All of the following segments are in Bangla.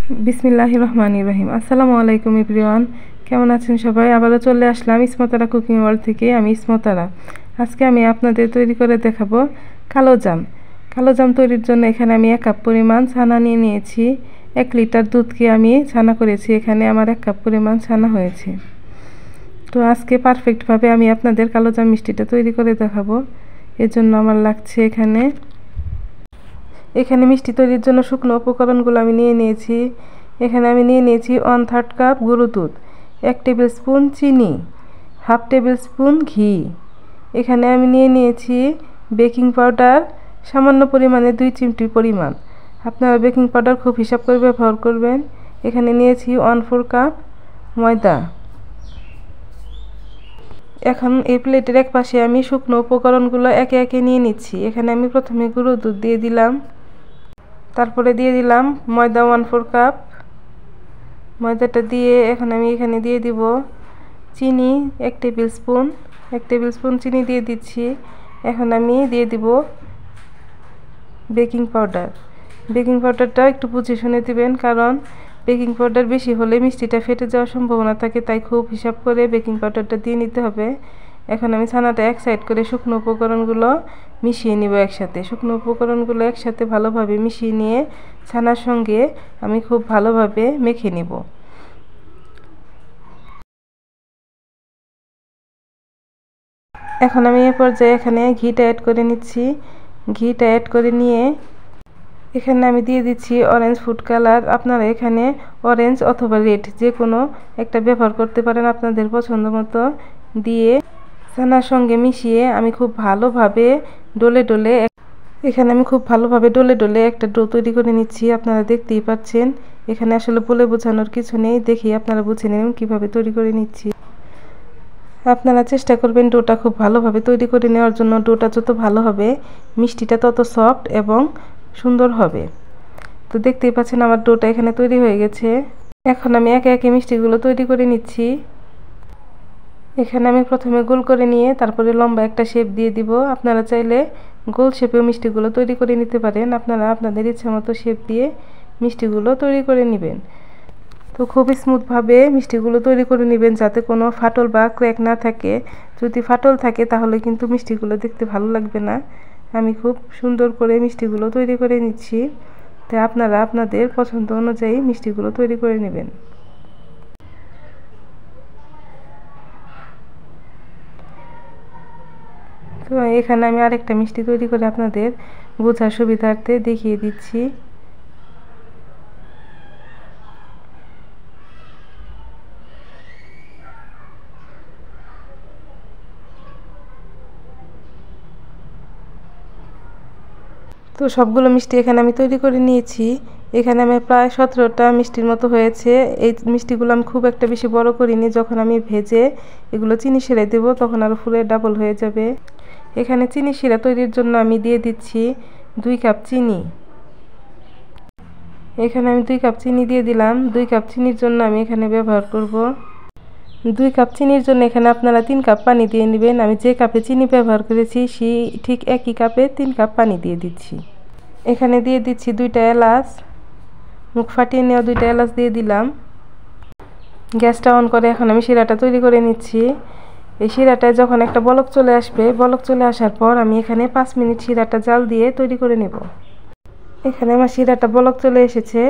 বিসমিল্লাহির রহমানির রহিম। আসসালামু আলাইকুম এভরিওয়ান, কেমন আছেন সবাই? আবারও চলে আসলাম ইসমতারা কুকিং ওয়ার্ল্ড থেকে। আমি ইসমতারা। আজকে আমি আপনাদের তৈরি করে দেখাবো কালো জাম। কালো জাম তৈরির জন্য এখানে আমি 1 কাপ পরিমাণ ছানা নিয়ে নিয়েছি। 1 লিটার দুধকে আমি ছানা করেছি, এখানে আমার 1 কাপ পরিমাণ ছানা হয়েছে। তো আজকে পারফেক্টভাবে আমি আপনাদের কালো জাম মিষ্টিটা তৈরি করে দেখাবো। এর জন্য আমার লাগছে এখানে মিষ্টি তৈরির জন্য শুকনো উপকরণগুলো আমি নিয়ে নিয়েছি। এখানে আমি নিয়ে নিয়েছি 1/3 কাপ গুঁড়ো দুধ, 1 টেবিল স্পুন চিনি, 1/2 টেবিল স্পুন ঘি। এখানে আমি নিয়ে নিয়েছি বেকিং পাউডার সামান্য পরিমাণে 2 চিমটি পরিমাণ। আপনারা বেকিং পাউডার খুব হিসাব করে ব্যবহার করবেন। এখানে নিয়েছি 1/4 কাপ ময়দা। এখন এই প্লেটের এক পাশে আমি শুকনো উপকরণগুলো একে একে নিয়ে নিচ্ছি। এখানে আমি প্রথমে গুঁড়ো দুধ দিয়ে দিলাম, তারপরে দিয়ে দিলাম ময়দা 1/4 কাপ। ময়দাটা দিয়ে এখন আমি এখানে দিয়ে দিব চিনি 1 টেবিল স্পুন। 1 টেবিল স্পুন চিনি দিয়ে দিচ্ছি। এখন আমি দিয়ে দিব বেকিং পাউডার। বেকিং পাউডারটা একটু বুঝে শুনে দিবেন, কারণ বেকিং পাউডার বেশি হলে মিষ্টিটা ফেটে যাওয়ার সম্ভাবনা থাকে, তাই খুব হিসাব করে বেকিং পাউডারটা দিয়ে নিতে হবে। এখন আমি ছানাটা এক সাইড করে শুকনো উপকরণগুলো মিশিয়ে নিব একসাথে। শুকনো উপকরণগুলো একসাথে ভালোভাবে মিশিয়ে নিয়ে ছানার সঙ্গে আমি খুব ভালোভাবে মেখে নিব। এখন আমি এই পর্যায়ে এখানে ঘিটা অ্যাড করে নিচ্ছি। ঘিটা অ্যাড করে নিয়ে এখানে আমি দিয়ে দিচ্ছি অরেঞ্জ ফুড কালার। আপনারা এখানে অরেঞ্জ অথবা রেড যে কোনো একটা ব্যবহার করতে পারেন আপনাদের পছন্দ মতো। দিয়ে ছানার সঙ্গে মিশিয়ে আমি খুব ভালোভাবে এখানে আমি খুব ভালোভাবে ডলে একটা ডো তৈরি করে নিচ্ছি। আপনারা দেখতেই পাচ্ছেন, এখানে আসলে বলে বোঝানোর কিছু নেই, দেখি আপনারা বুঝে নেবেন কীভাবে তৈরি করে নিচ্ছি। আপনারা চেষ্টা করবেন ডোটা খুব ভালোভাবে তৈরি করে নেওয়ার জন্য। ডোটা যত ভালো হবে মিষ্টিটা তত সফট এবং সুন্দর হবে। তো দেখতেই পাচ্ছেন আমার ডোটা এখানে তৈরি হয়ে গেছে। এখন আমি একে একে মিষ্টিগুলো তৈরি করে নিচ্ছি। এখানে আমি প্রথমে গোল করে নিয়ে তারপরে লম্বা একটা শেপ দিয়ে দিব। আপনারা চাইলে গোল শেপেও মিষ্টিগুলো তৈরি করে নিতে পারেন। আপনারা আপনাদের ইচ্ছা মতো শেপ দিয়ে মিষ্টিগুলো তৈরি করে নেবেন। তো খুব স্মুথভাবে মিষ্টিগুলো তৈরি করে নেবেন, যাতে কোনো ফাটল বা ক্র্যাক না থাকে। যদি ফাটল থাকে তাহলে কিন্তু মিষ্টিগুলো দেখতে ভালো লাগবে না। আমি খুব সুন্দর করে মিষ্টিগুলো তৈরি করে নিচ্ছি। তো আপনারা আপনাদের পছন্দ অনুযায়ী মিষ্টিগুলো তৈরি করে নেবেন। তো এখানে আমি আরেকটা মিষ্টি তৈরি করে আপনাদের বোঝার সুবিধার্থে দেখিয়ে দিচ্ছি। তো সবগুলো মিষ্টি এখানে আমি তৈরি করে নিয়েছি। এখানে আমি প্রায় 17টা মিষ্টির মতো হয়েছে। এই মিষ্টিগুলো আমি খুব একটা বেশি বড় করিনি। যখন আমি ভেজে এগুলো চিনি শিরা দেব তখন আরও ফুলে ডাবল হয়ে যাবে। এখানে চিনি শিরা তৈরির জন্য আমি দিয়ে দিচ্ছি 2 কাপ চিনি। এখানে আমি 2 কাপ চিনি দিয়ে দিলাম। 2 কাপ চিনির জন্য আমি এখানে ব্যবহার করব 2 কাপ চিনির জন্য এখানে আপনারা 3 কাপ পানি দিয়ে নেবেন। আমি যে কাপে চিনি ব্যবহার করেছি সেই ঠিক একই কাপে 3 কাপ পানি দিয়ে দিচ্ছি। এখানে দিয়ে দিচ্ছি 2টা এলাচ, মুখ ফাটিয়ে নেওয়া 2টা এলাচ দিয়ে দিলাম। গ্যাসটা অন করে এখন আমি শিরাটা তৈরি করে নিচ্ছি। এই শিরাটায় যখন একটা বলক চলে আসবে, বলক চলে আসার পর আমি এখানে 5 মিনিট শিরাটা জাল দিয়ে তৈরি করে নেব। এখানে আমার শিরাটা বলক চলে এসেছে।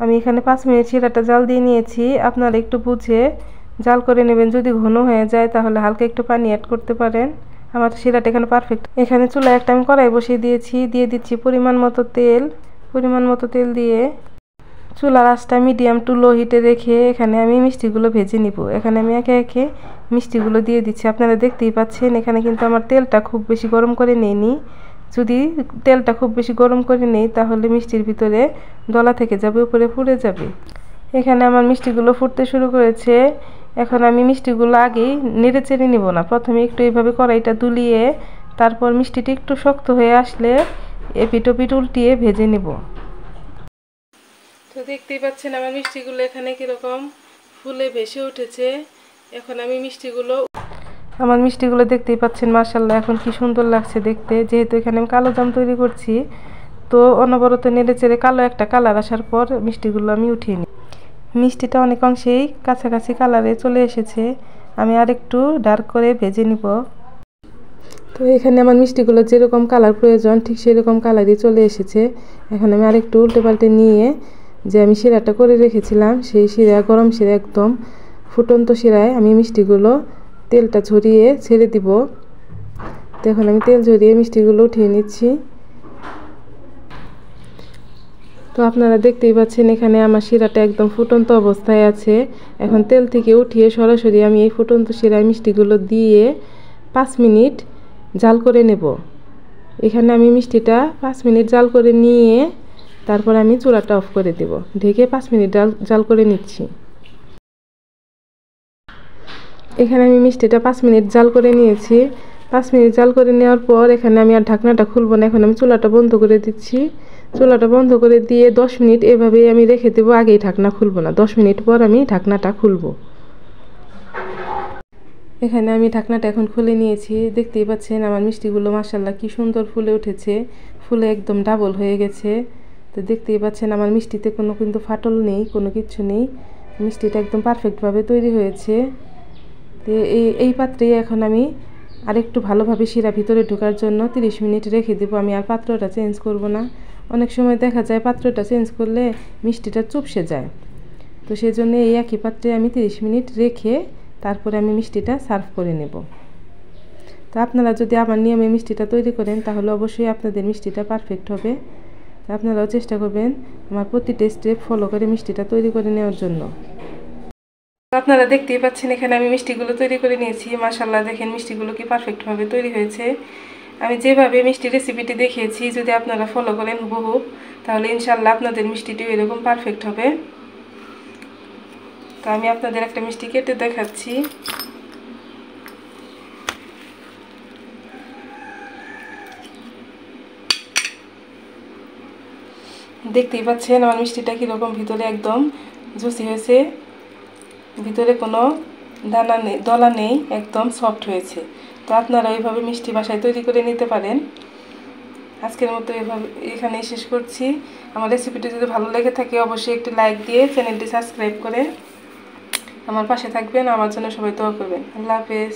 আমি এখানে 5 মিনিট শিরাটা জাল দিয়ে নিয়েছি। আপনারা একটু বুঝে জাল করে নেবেন। যদি ঘন হয়ে যায় তাহলে হালকা একটু পানি অ্যাড করতে পারেন। আমার শিরাটা এখানে পারফেক্ট। এখানে চুলায় একটা আমি কড়াই বসিয়ে দিয়েছি। দিয়ে দিচ্ছি পরিমাণ মতো তেল দিয়ে চুলার আঁচটা মিডিয়াম টু লো হিটে রেখে এখানে আমি মিষ্টিগুলো ভেজে নিব। এখানে আমি একে একে মিষ্টিগুলো দিয়ে দিচ্ছি। আপনারা দেখতেই পাচ্ছেন এখানে কিন্তু আমার তেলটা খুব বেশি গরম করে নেইনি। যদি তেলটা খুব বেশি গরম করে নেই তাহলে মিষ্টির ভিতরে দলা থেকে যাবে, উপরে পুড়ে যাবে। এখানে আমার মিষ্টিগুলো ফুটতে শুরু করেছে। এখন আমি মিষ্টিগুলো আগেই নেড়ে চেড়ে নিব না, প্রথমে একটু এইভাবে কড়াইটা দুলিয়ে তারপর মিষ্টিটি একটু শক্ত হয়ে আসলে এপিট ওপিট উল্টিয়ে ভেজে নিব। তো দেখতেই পাচ্ছেন আমার মিষ্টিগুলো এখানে কীরকম ফুলে ভেসে উঠেছে। এখন আমি আমার মিষ্টিগুলো দেখতেই পাচ্ছেন, মাশাআল্লাহ এখন কি সুন্দর লাগছে দেখতে। যেহেতু এখানে আমি কালো জাম তৈরি করছি, তো তো অনবরত নেড়ে চেড়ে কালো একটা কালার আসার পর মিষ্টিগুলো আমি উঠিয়ে নিই। মিষ্টিটা অনেক অংশেই কাছাকাছি কালারে চলে এসেছে, আমি আরেকটু ডার্ক করে ভেজে নিব। তো এখানে আমার মিষ্টিগুলো যেরকম কালার প্রয়োজন ঠিক সেরকম কালারই চলে এসেছে। এখন আমি আরেকটু উল্টে পাল্টে নিয়ে যে আমি শিরাটা করে রেখেছিলাম সেই শিরা, গরম শিরা একদম ফুটন্ত শিরায় আমি মিষ্টিগুলো তেলটা ঝরিয়ে ছেড়ে দিব। তো এখন আমি তেল ঝরিয়ে মিষ্টিগুলো উঠিয়ে নিচ্ছি। তো আপনারা দেখতেই পাচ্ছেন এখানে আমার শিরাটা একদম ফুটন্ত অবস্থায় আছে। এখন তেল থেকে উঠিয়ে সরাসরি আমি এই ফুটন্ত শিরায় মিষ্টিগুলো দিয়ে 5 মিনিট জাল করে নেব। এখানে আমি মিষ্টিটা 5 মিনিট জাল করে নিয়ে তারপর আমি চুলাটা অফ করে দেব। ঢেকে 5 মিনিট জাল করে নিচ্ছি। এখানে আমি মিষ্টিটা 5 মিনিট জাল করে নিয়েছি। 5 মিনিট জাল করে নেওয়ার পর এখানে আমি আর ঢাকনাটা খুলব না, এখন আমি চুলাটা বন্ধ করে দিচ্ছি। চুলাটা বন্ধ করে দিয়ে 10 মিনিট এভাবেই আমি রেখে দেবো, আগেই ঢাকনা খুলব না। 10 মিনিট পর আমি ঢাকনাটা খুলব। এখানে আমি ঢাকনাটা এখন খুলে নিয়েছি। দেখতেই পাচ্ছেন আমার মিষ্টিগুলো মাশাআল্লাহ কি সুন্দর ফুলে উঠেছে, ফুলে একদম ডাবল হয়ে গেছে। তো দেখতেই পাচ্ছেন আমার মিষ্টিতে কোনো কিন্তু ফাটল নেই, কোনো কিছু নেই, মিষ্টিটা একদম পারফেক্টভাবে তৈরি হয়েছে। তো এই পাত্রে এখন আমি আরেকটু ভালোভাবে শিরা ভিতরে ঢোকার জন্য 30 মিনিট রেখে দেবো। আমি আর পাত্রটা চেঞ্জ করব না। অনেক সময় দেখা যায় পাত্রটা চেঞ্জ করলে মিষ্টিটা চুপসে যায়। তো সেই জন্য এই একই পাত্রে আমি 30 মিনিট রেখে তারপরে আমি মিষ্টিটা সার্ভ করে নেব। তো আপনারা যদি আমার নিয়মে মিষ্টিটা তৈরি করেন তাহলে অবশ্যই আপনাদের মিষ্টিটা পারফেক্ট হবে। তো আপনারাও চেষ্টা করবেন আমার প্রতিটা স্টেপ ফলো করে মিষ্টিটা তৈরি করে নেওয়ার জন্য। আপনারা দেখতেই পাচ্ছেন এখানে আমি মিষ্টিগুলো তৈরি করে নিয়েছি। মাশাআল্লাহ দেখেন মিষ্টিগুলো কি পারফেক্টভাবে তৈরি হয়েছে। আমি যেভাবে মিষ্টি রেসিপিটি দেখিয়েছি যদি আপনারা ফলো করেন হুবহু তাহলে ইনশাআল্লাহ আপনাদের মিষ্টিটিও এরকম পারফেক্ট হবে। তো আমি আপনাদের একটা মিষ্টি কেটে দেখাচ্ছি। দেখতেই পাচ্ছেন আমার মিষ্টিটা কীরকম ভিতরে একদম জুসি হয়েছে, ভিতরে কোনো দানা নেই, দলা নেই, একদম সফট হয়েছে। তো আপনারা এইভাবে মিষ্টি বাসায় তৈরি করে নিতে পারেন। আজকের মতো এখানেই শেষ করছি। আমার রেসিপিটি যদি ভালো লেগে থাকে অবশ্যই একটি লাইক দিয়ে চ্যানেলটি সাবস্ক্রাইব করে আমার পাশে থাকবেন। আমার জন্য সবাই দোয়া করবেন। আল্লাহ হাফেজ।